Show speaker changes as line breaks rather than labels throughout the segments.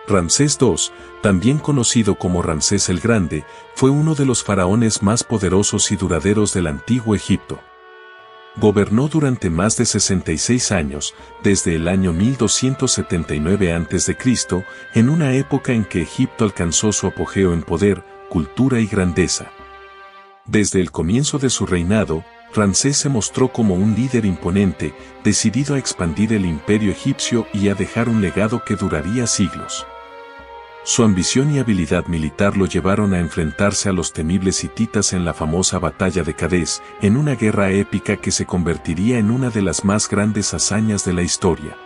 Ramsés II, también conocido como Ramsés el Grande, fue uno de los faraones más poderosos y duraderos del antiguo Egipto. Gobernó durante más de 66 años, desde el año 1279 a.C., en una época en que Egipto alcanzó su apogeo en poder, cultura y grandeza. Desde el comienzo de su reinado, Ramsés se mostró como un líder imponente, decidido a expandir el imperio egipcio y a dejar un legado que duraría siglos. Su ambición y habilidad militar lo llevaron a enfrentarse a los temibles hititas en la famosa batalla de Cadés, en una guerra épica que se convertiría en una de las más grandes hazañas de la historia.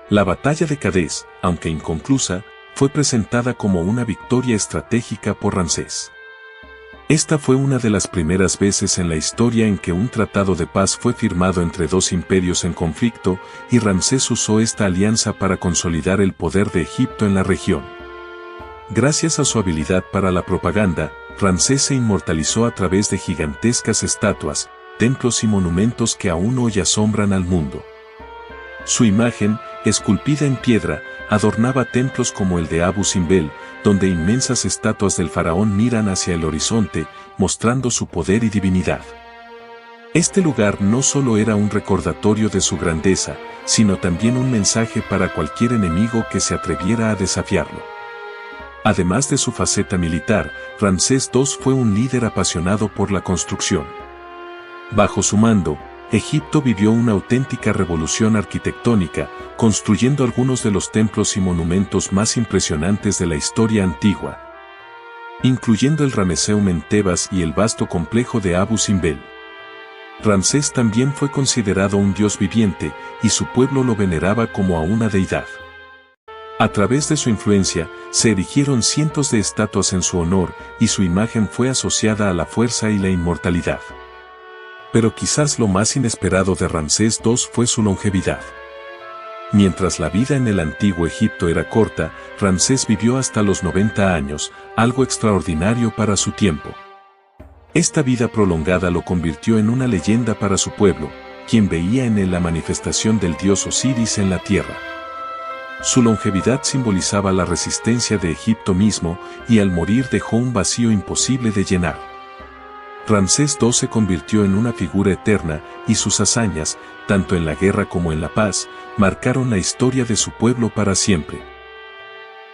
La batalla de Cadés, aunque inconclusa, fue presentada como una victoria estratégica por Ramsés. Esta fue una de las primeras veces en la historia en que un tratado de paz fue firmado entre dos imperios en conflicto, y Ramsés usó esta alianza para consolidar el poder de Egipto en la región. Gracias a su habilidad para la propaganda, Ramsés se inmortalizó a través de gigantescas estatuas, templos y monumentos que aún hoy asombran al mundo. Su imagen, esculpida en piedra, adornaba templos como el de Abu Simbel, donde inmensas estatuas del faraón miran hacia el horizonte, mostrando su poder y divinidad. Este lugar no solo era un recordatorio de su grandeza, sino también un mensaje para cualquier enemigo que se atreviera a desafiarlo. Además de su faceta militar, Ramsés II fue un líder apasionado por la construcción. Bajo su mando, Egipto vivió una auténtica revolución arquitectónica, construyendo algunos de los templos y monumentos más impresionantes de la historia antigua, incluyendo el Ramesseum en Tebas y el vasto complejo de Abu Simbel. Ramsés también fue considerado un dios viviente, y su pueblo lo veneraba como a una deidad. A través de su influencia, se erigieron cientos de estatuas en su honor, y su imagen fue asociada a la fuerza y la inmortalidad. Pero quizás lo más inesperado de Ramsés II fue su longevidad. Mientras la vida en el antiguo Egipto era corta, Ramsés vivió hasta los 90 años, algo extraordinario para su tiempo. Esta vida prolongada lo convirtió en una leyenda para su pueblo, quien veía en él la manifestación del dios Osiris en la tierra. Su longevidad simbolizaba la resistencia de Egipto mismo, y al morir dejó un vacío imposible de llenar. Ramsés II se convirtió en una figura eterna, y sus hazañas, tanto en la guerra como en la paz, marcaron la historia de su pueblo para siempre.